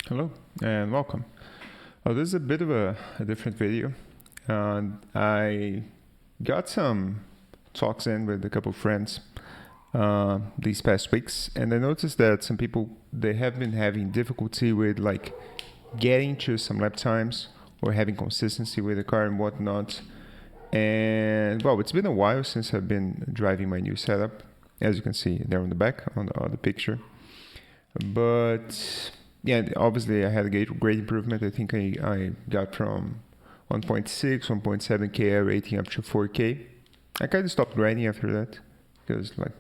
Hello and welcome. This is a bit of a different video. I got some talks in with a couple of friends these past weeks, and I noticed that some people they have been having difficulty with like getting to some lap times or having consistency with the car and whatnot. And well, it's been a while since I've been driving my new setup, as you can see there on the back on the picture. But yeah, obviously I had a great improvement. I think I got from 1.6, 1.7K rating up to 4K. I kind of stopped grinding after that because like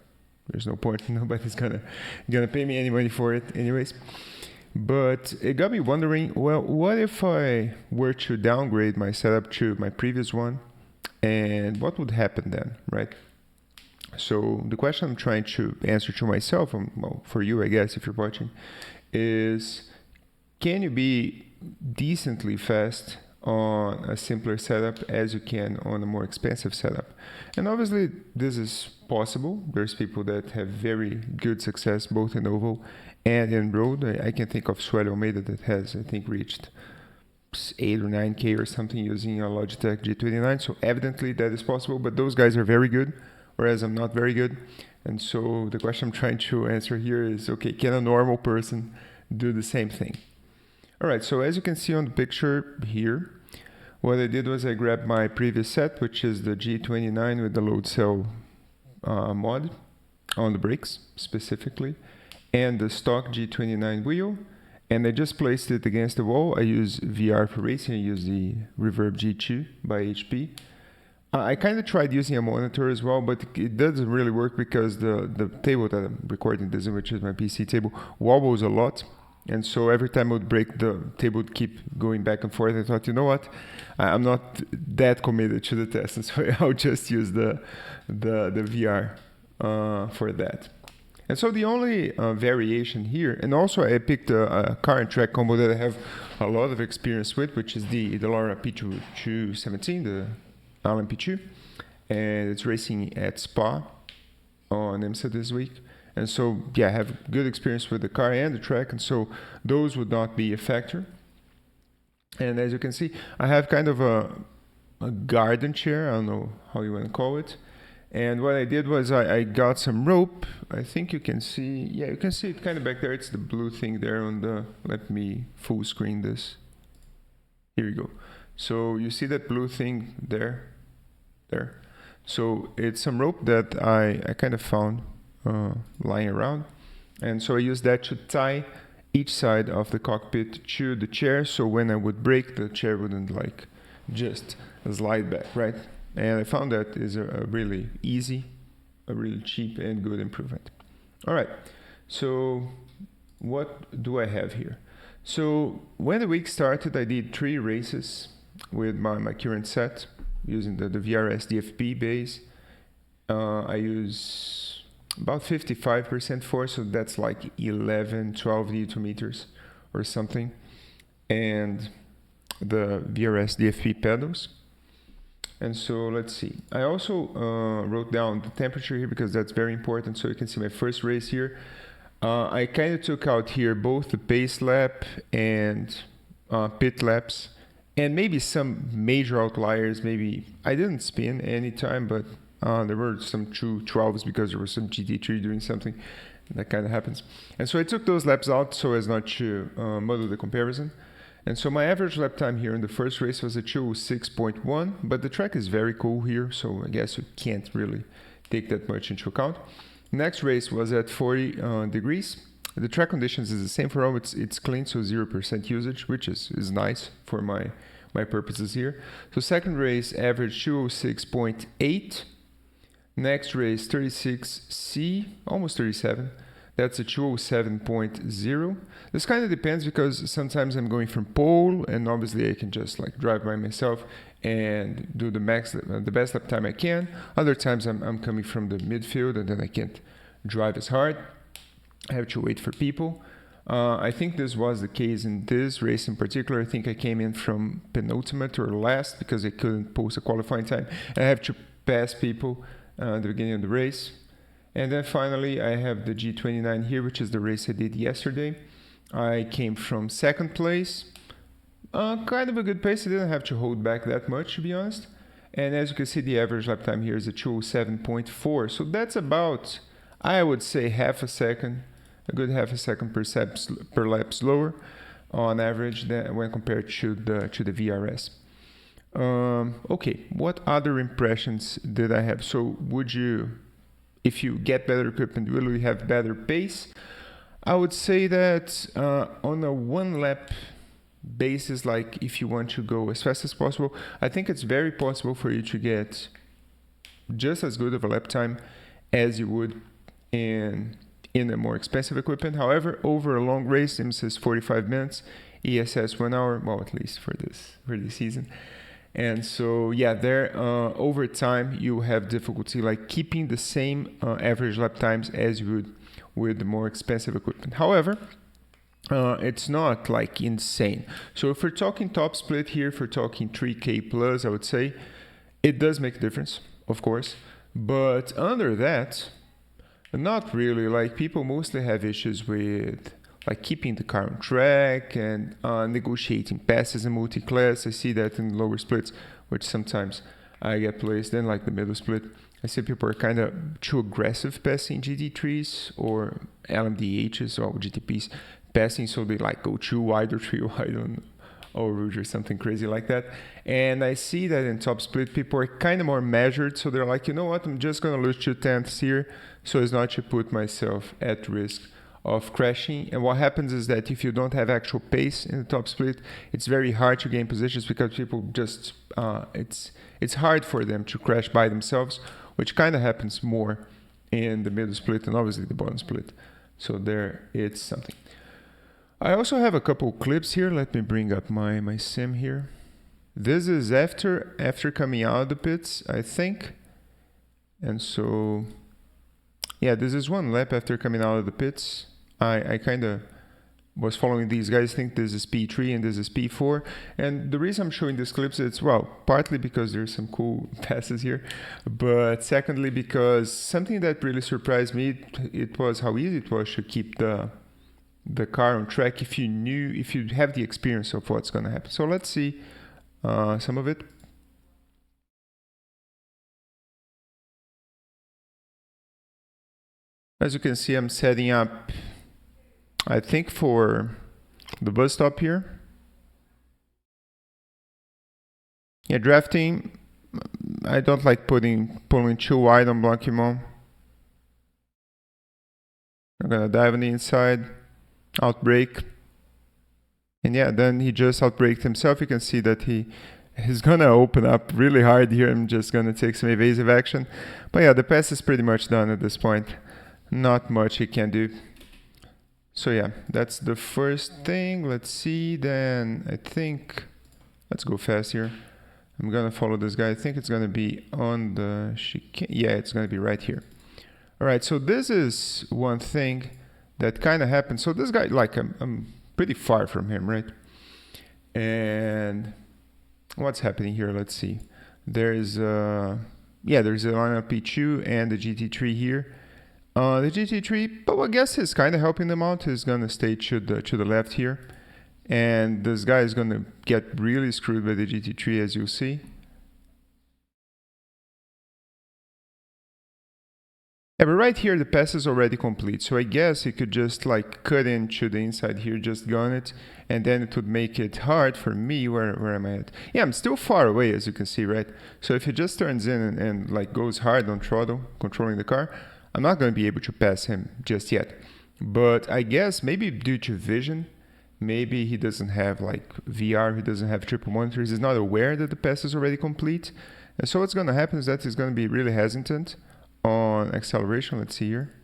there's no point. Nobody's gonna pay me any money for it anyways. But it got me wondering, well, what if I were to downgrade my setup to my previous one, and what would happen then, right? So the question I'm trying to answer to myself, well, for you, I guess, if you're watching, is can you be decently fast on a simpler setup as you can on a more expensive setup? And obviously this is possible. There's people that have very good success both in oval and in road. I can think of Sueli Almeida that has, I think, reached 8 or 9K or something using a Logitech G29. So evidently that is possible, but those guys are very good, whereas I'm not very good. And so the question I'm trying to answer here is, okay, can a normal person do the same thing? All right, so as you can see on the picture here, what I did was I grabbed my previous set, which is the G29 with the load cell mod on the brakes specifically, and the stock G29 wheel, and I just placed it against the wall. I use VR for racing. I use the Reverb G2 by HP. I kind of tried using a monitor as well, but it doesn't really work because the table that I'm recording this in, which is my PC table, wobbles a lot. And so every time I would break, the table would keep going back and forth. I thought, you know what? I'm not that committed to the test, and so I'll just use the VR for that. And so the only variation here, and also I picked a car and track combo that I have a lot of experience with, which is the Laura P217, the Alan P2, and it's racing at Spa on IMSA this week. And so, yeah, I have good experience with the car and the track, and so those would not be a factor. And as you can see, I have kind of a garden chair, I don't know how you want to call it. And what I did was I got some rope. I think you can see, yeah, you can see it kind of back there. It's the blue thing there on the, let me full screen this. Here we go. So you see that blue thing there? So it's some rope that I kind of found lying around. And so I used that to tie each side of the cockpit to the chair. So when I would brake, the chair wouldn't like just slide back, right? And I found that is a really easy, a really cheap and good improvement. All right, so what do I have here? So when the week started, I did 3 races with my current set using the VRS DFB base. I use about 55% force, so that's like 11, 12 Newton meters or something. And the VRS DFB pedals. And so let's see. I also wrote down the temperature here because that's very important. So you can see my first race here. I kind of took out here both the pace lap and pit laps, and maybe some major outliers. Maybe I didn't spin any time, but there were some 212s because there was some GT3 doing something. That kind of happens. And so I took those laps out so as not to muddle the comparison. And so my average lap time here in the first race was a 206.1, but the track is very cool here, so I guess you can't really take that much into account. Next race was at 40 degrees. The track conditions is the same for all. It's clean, so 0% usage, which is nice for my purposes here. So second race, average 206.8. Next race, 36C, almost 37. That's a 207.0. This kind of depends because sometimes I'm going from pole, and obviously I can just like drive by myself and do the best lap time I can. Other times I'm coming from the midfield and then I can't drive as hard. I have to wait for people. I think this was the case in this race in particular. I think I came in from penultimate or last because I couldn't post a qualifying time. I have to pass people at the beginning of the race. And then finally, I have the G29 here, which is the race I did yesterday. I came from second place. Kind of a good pace. I didn't have to hold back that much, to be honest. And as you can see, the average lap time here is a 207.4. So that's about, I would say, half a second, a good half a second per lap slower on average than when compared to the VRS. Okay, what other impressions did I have? So would you, if you get better equipment, will you have better pace? I would say that on a one lap basis, like if you want to go as fast as possible, I think it's very possible for you to get just as good of a lap time as you would in a more expensive equipment. However, over a long race, IMSA is 45 minutes, ESS 1 hour, well, at least for this season. And so, yeah, there over time you have difficulty like keeping the same average lap times as you would with the more expensive equipment. However, it's not like insane. So if we're talking top split here, if we're talking 3K plus, I would say it does make a difference, of course. But under that, not really. Like people mostly have issues with like keeping the car on track and negotiating passes in multi-class. I see that in lower splits, which sometimes I get placed in, like the middle split. I see people are kind of too aggressive passing GT3s or LMDHs or GTPs passing, so they like go too wide or too wide on Eau Rouge or something crazy like that. And I see that in top split, people are kind of more measured, so they're like, you know what, I'm just going to lose 2/10 here so as not to put myself at risk of crashing. And what happens is that if you don't have actual pace in the top split, it's very hard to gain positions because people just it's hard for them to crash by themselves, which kind of happens more in the middle split and obviously the bottom split. So there it's something. I also have a couple clips here. Let me bring up my sim here. This is after coming out of the pits, I think. And so yeah, this is one lap after coming out of the pits. I kind of was following these guys. I think this is P3 and this is P4. And the reason I'm showing these clips is, well, partly because there's some cool passes here, but secondly because something that really surprised me, it was how easy it was to keep the car on track if you have the experience of what's going to happen. So let's see some of it. As you can see, I'm setting up, I think, for the bus stop here. Yeah, drafting, I don't like pulling too wide on Blanquimont. I'm gonna dive on the inside, outbrake. And yeah, then he just outbraked himself. You can see that he's gonna open up really hard here. I'm just gonna take some evasive action. But yeah, the pass is pretty much done at this point. Not much he can do. So yeah, that's the first thing. Let's see, then I think, let's go fast here. I'm gonna follow this guy. I think it's gonna be on the chicane. Yeah, it's gonna be right here. All right, so this is one thing that kind of happened. So this guy, like, I'm pretty far from him, right? And what's happening here? Let's see. There's there's a line of P2 and the GT3 here. The GT3, but I guess he's kind of helping them out. He's gonna stay to the left here, and this guy is gonna get really screwed by the GT3, as you'll see. Yeah, but right here the pass is already complete, so I guess he could just like cut into the inside here, just gun it, and then it would make it hard for me. Where am I at? Yeah, I'm still far away, as you can see, right? So if he just turns in and like goes hard on throttle, controlling the car, I'm not going to be able to pass him just yet. But I guess maybe due to vision, maybe he doesn't have like VR, he doesn't have triple monitors, he's not aware that the pass is already complete. And so what's going to happen is that he's going to be really hesitant on acceleration. Let's see here.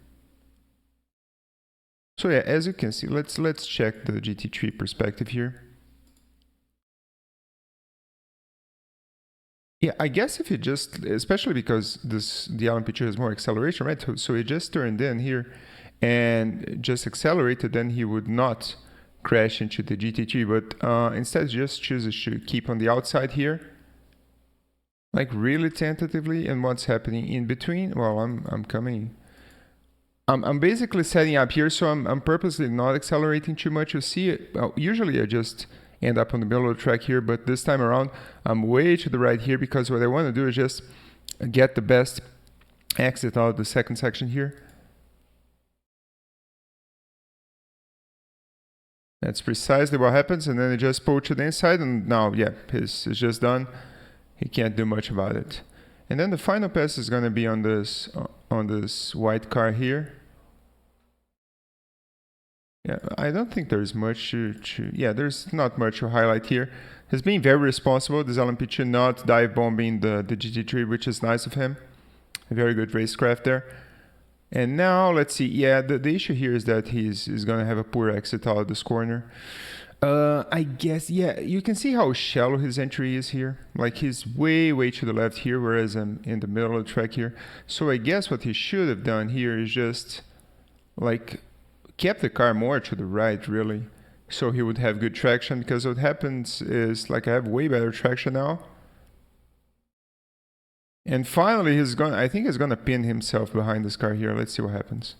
So yeah, as you can see, let's check the GT3 perspective here. Yeah, I guess if you just, especially because the LMP2 has more acceleration, right? So he just turned in here and just accelerated, then he would not crash into the GT3, but instead just chooses to keep on the outside here, like really tentatively. And what's happening in between? Well, I'm coming I'm basically setting up here, so I'm purposely not accelerating too much. You see it. Usually I just end up on the middle of the track here, but this time around I'm way to the right here because what I want to do is just get the best exit out of the second section here. That's precisely what happens, and then it just pulled to the inside, and now, yeah, it's just done. He can't do much about it. And then the final pass is going to be on this white car here. Yeah, I don't think there's much yeah, there's not much to highlight here. He's being very responsible, this LMP2, not dive bombing the GT3, which is nice of him. A very good racecraft there. And now, let's see, yeah, the issue here is that he's going to have a poor exit out of this corner. I guess, yeah, you can see how shallow his entry is here. Like, he's way to the left here, whereas I'm in the middle of the track here. So I guess what he should have done here is just, like, kept the car more to the right, really. So he would have good traction, because what happens is, like, I have way better traction now. And finally, I think he's gonna pin himself behind this car here. Let's see what happens.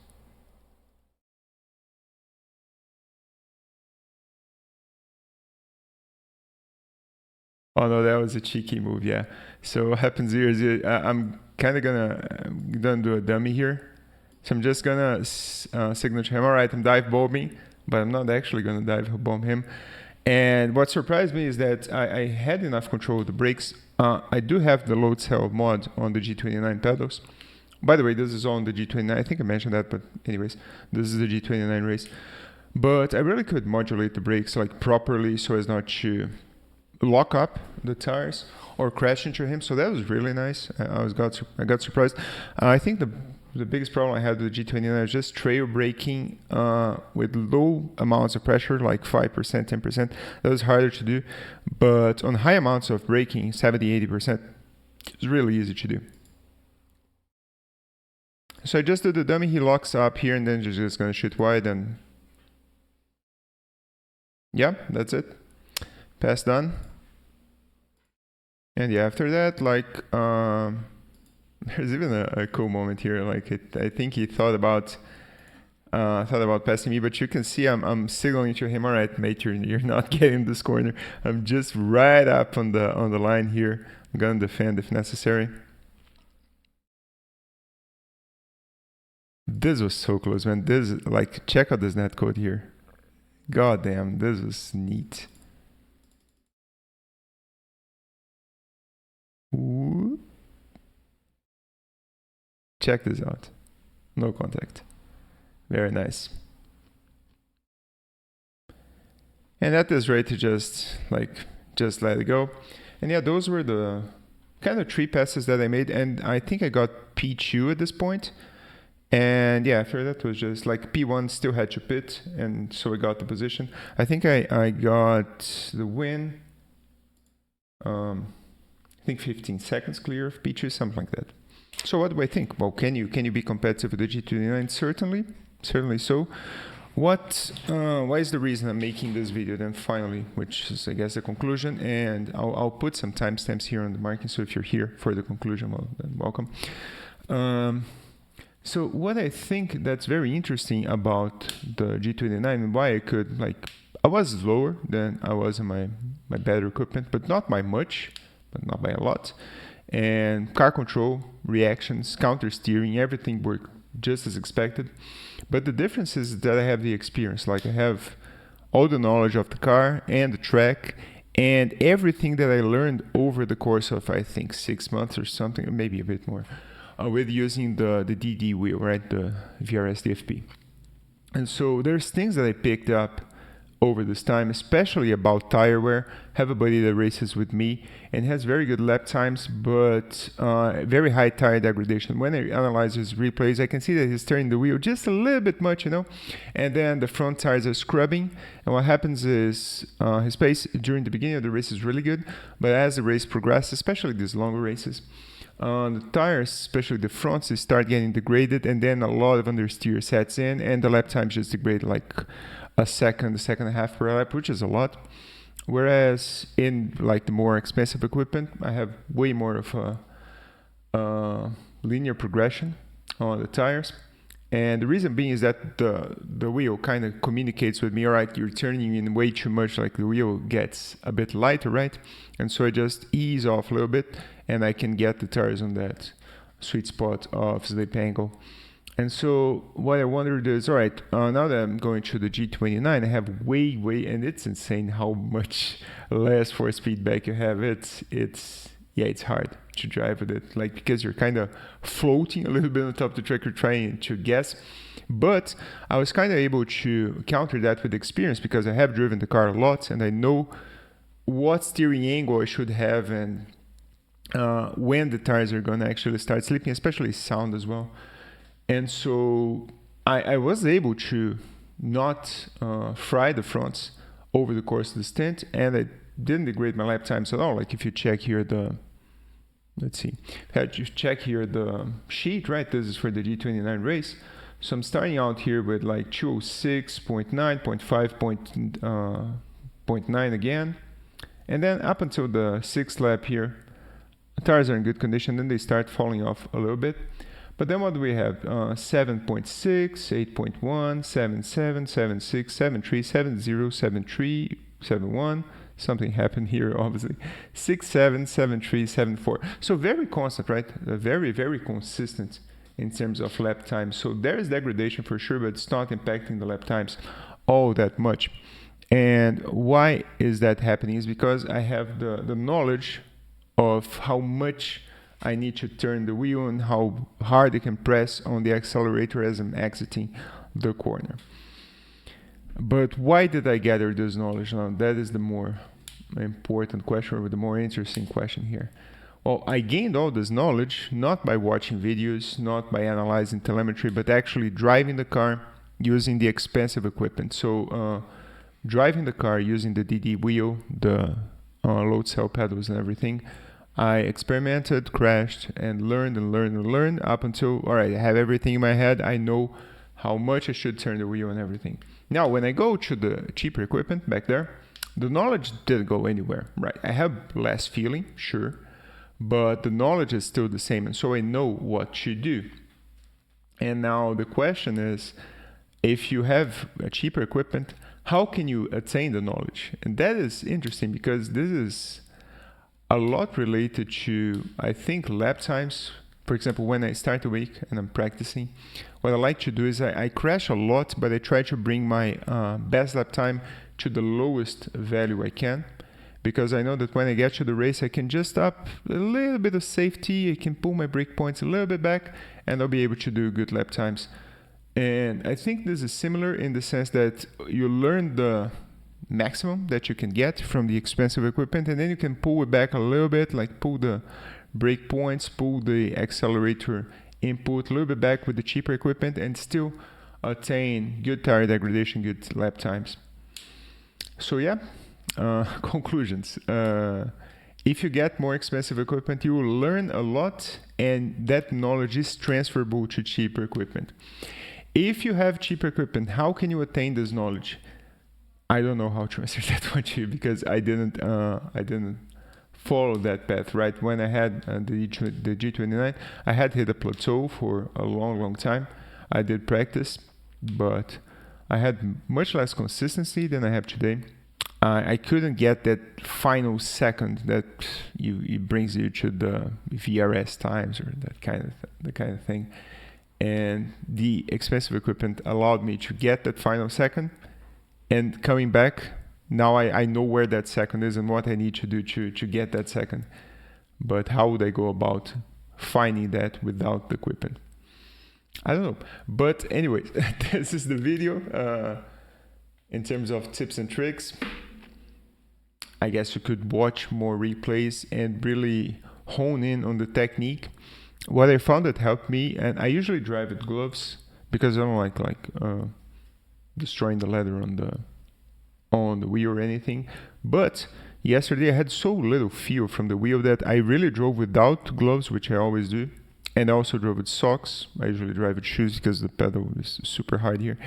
Oh no, that was a cheeky move, yeah. So what happens here is I'm kind of gonna do a dummy here. So I'm just gonna signal to him, all right, I'm dive bombing, but I'm not actually gonna dive bomb him. And what surprised me is that I had enough control of the brakes. I do have the load cell mod on the G29 pedals. By the way, this is on the G29. I think I mentioned that, but anyways, this is the G29 race. But I really could modulate the brakes like properly so as not to lock up the tires or crash into him. So that was really nice. I got surprised. I think the biggest problem I had with the G29 is just trail braking with low amounts of pressure, like 5%, 10%. That was harder to do. But on high amounts of braking, 70, 80%, it's really easy to do. So I just did the dummy. He locks up here and then just going to shoot wide. And yeah, that's it. Pass done. And yeah, after that, like, there's even a cool moment here. Like, I think he thought about passing me, but you can see I'm signaling to him. All right, mate, you're not getting this corner. I'm just right up on the line here. I'm gonna defend if necessary. This was so close, man. This, like, check out this netcode here. God damn, this was neat. Ooh. Check this out. No contact. Very nice. And at this rate, to just let it go. And yeah, those were the kind of 3 passes that I made, and I think I got P2 at this point. And yeah, after that was just like P1 still had to pit, and so I got the position. I think I got the win. I think 15 seconds clear of P2, something like that. So what do I think? Well, can you be competitive with the G29? Certainly so. What is the reason I'm making this video then finally, which is, I guess, the conclusion, and I'll put some timestamps here on the marking, so if you're here for the conclusion, well, then welcome. So what I think that's very interesting about the G29 and why I was lower than I was in my better equipment, but not by much, but not by a lot. And car control, reactions, counter steering, everything worked just as expected. But the difference is that I have the experience. Like, I have all the knowledge of the car and the track and everything that I learned over the course of, I think, 6 months or something, maybe a bit more, with using the DD wheel, right, the VRS DFP. And so there's things that I picked up over this time, especially about tire wear. Have a buddy that races with me and has very good lap times, but very high tire degradation. When I analyze his replays, I can see that he's turning the wheel just a little bit much, and then the front tires are scrubbing. And what happens is his pace during the beginning of the race is really good, but as the race progresses, especially these longer races, the tires, especially the fronts, they start getting degraded, and then a lot of understeer sets in, and the lap times just degrade like a second and a half per lap, which is a lot. Whereas in like the more expensive equipment, I have way more of a linear progression on the tires. And the reason being is that the wheel kind of communicates with me, all right, you're turning in way too much, like the wheel gets a bit lighter, right? And so I just ease off a little bit and I can get the tires on that sweet spot of slip angle. And so what I wondered is, all right, now that I'm going to the G29, I have way, and it's insane how much less force feedback you have. It's hard to drive with it, like, because you're kind of floating a little bit on top of the track, you're trying to guess. But I was kind of able to counter that with experience because I have driven the car a lot and I know what steering angle I should have and when the tires are going to actually start slipping, especially sound as well. And so I was able to not fry the fronts over the course of the stint, and I didn't degrade my lap times at all. Like if you check here let's see, had you check here the sheet, right? This is for the G29 race. So I'm starting out here with like 206.9, 0.5, 0.9 again. And then up until the 6th lap here, the tires are in good condition, then they start falling off a little bit. But then what do we have? 7.6, 8.1, 7.7, 7.6, 7.3, 7.0, 7.3, 7.1. Something happened here, obviously. 6.7, 7.3, 7.4. So very constant, right? Very, very consistent in terms of lap time. So there is degradation for sure, but it's not impacting the lap times all that much. And why is that happening? Is because I have the knowledge of how much I need to turn the wheel and how hard I can press on the accelerator as I'm exiting the corner. But why did I gather this knowledge? Now, that is the more important question, or the more interesting question here. Well, I gained all this knowledge not by watching videos, not by analyzing telemetry, but actually driving the car using the expensive equipment. So driving the car using the DD wheel, the load cell pedals and everything, I experimented, crashed, and learned up until, all right, I have everything in my head. I know how much I should turn the wheel and everything. Now, when I go to the cheaper equipment back there, the knowledge didn't go anywhere, right? I have less feeling, sure, but the knowledge is still the same, and so I know what to do. And now the question is, if you have a cheaper equipment, how can you attain the knowledge? And that is interesting because this is a lot related to, I think, lap times. For example, when I start a week and I'm practicing, what I like to do is I crash a lot, but I try to bring my best lap time to the lowest value I can, because I know that when I get to the race, I can just up a little bit of safety, I can pull my brake points a little bit back, and I'll be able to do good lap times. And I think this is similar in the sense that you learn the maximum that you can get from the expensive equipment, and then you can pull it back a little bit, like pull the brake points, pull the accelerator input a little bit back with the cheaper equipment, and still attain good tire degradation, good lap times. So yeah, conclusions. If you get more expensive equipment, you will learn a lot, and that knowledge is transferable to cheaper equipment. If you have cheaper equipment, how can you attain this knowledge? I don't know how to answer that one to you, because I didn't follow that path, right? When I had the G29, I had hit a plateau for a long time. I did practice, but I had much less consistency than I have today. I couldn't get that final second that it brings you to the VRS times or that kind of thing. And the expensive equipment allowed me to get that final second. And coming back, now I know where that second is and what I need to do to get that second. But how would I go about finding that without the equipment? I don't know. But anyway, this is the video. In terms of tips and tricks, I guess you could watch more replays and really hone in on the technique. What I found that helped me, and I usually drive with gloves because I don't like destroying the leather on the wheel or anything. But yesterday I had so little feel from the wheel that I really drove without gloves, which I always do. And I also drove with socks. I usually drive with shoes because the pedal is super hard here.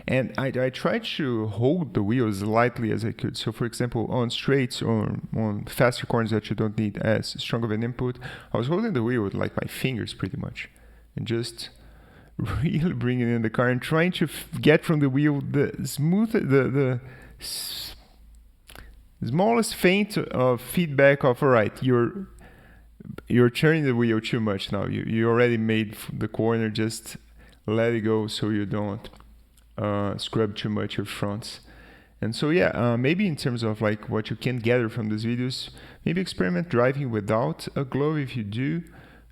And I tried to hold the wheel as lightly as I could. So for example, on straights or on faster corners that you don't need as strong of an input, I was holding the wheel with like my fingers pretty much. And just really bringing in the car and trying to get from the wheel the smallest faint of feedback of, all right, you're turning the wheel too much now. You already made the corner, just let it go so you don't scrub too much your fronts. And so yeah, maybe in terms of like what you can gather from these videos, maybe experiment driving without a glove. If you do,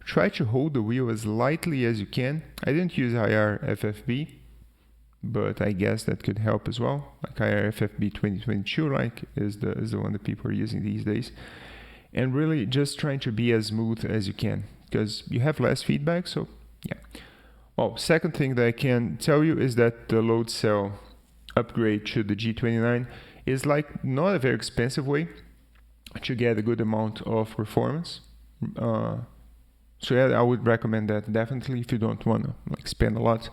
try to hold the wheel as lightly as you can. I didn't use IR FFB, but I guess that could help as well. Like IR FFB 2022 like is the one that people are using these days. And really just trying to be as smooth as you can, because you have less feedback. So yeah. Well, second thing that I can tell you is that the load cell upgrade to the G29 is like not a very expensive way to get a good amount of performance. So yeah, I would recommend that definitely if you don't want to like spend a lot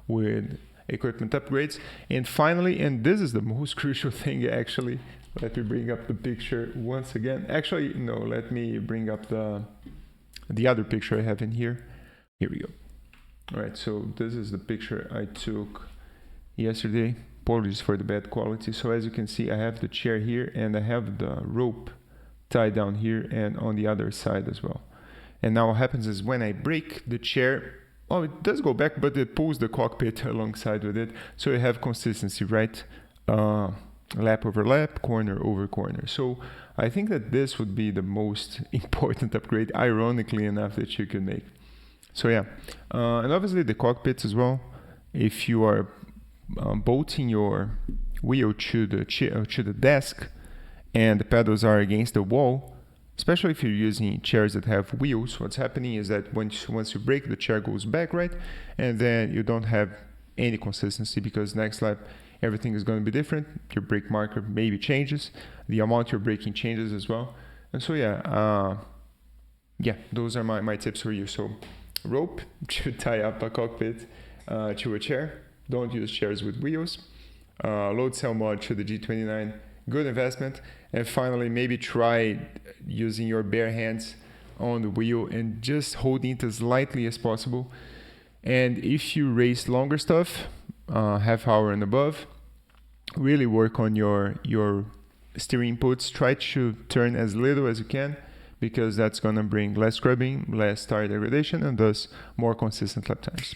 with equipment upgrades. And finally, and this is the most crucial thing actually, let me bring up the picture once again. Actually, no, let me bring up the other picture I have in here. Here we go. All right, so this is the picture I took yesterday. Apologies for the bad quality. So as you can see, I have the chair here and I have the rope tied down here and on the other side as well. And now what happens is when I break the chair, oh, it does go back, but it pulls the cockpit alongside with it. So you have consistency, right? Lap over lap, corner over corner. So I think that this would be the most important upgrade, ironically enough, that you can make. So yeah, and obviously the cockpits as well. If you are bolting your wheel to the desk and the pedals are against the wall, especially if you're using chairs that have wheels, what's happening is that once you break, the chair goes back, right? And then you don't have any consistency, because next lap everything is going to be different. Your brake marker maybe changes, the amount you're braking changes as well. And so yeah, those are my tips for you. So rope to tie up a cockpit to a chair. Don't use chairs with wheels. Load cell mod to the G29, good investment. And finally, maybe try using your bare hands on the wheel and just holding it as lightly as possible. And if you race longer stuff, half hour and above, really work on your steering inputs. Try to turn as little as you can, because that's going to bring less scrubbing, less tire degradation, and thus more consistent lap times.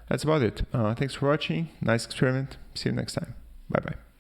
That's about it. Thanks for watching. Nice experiment. See you next time. Bye bye.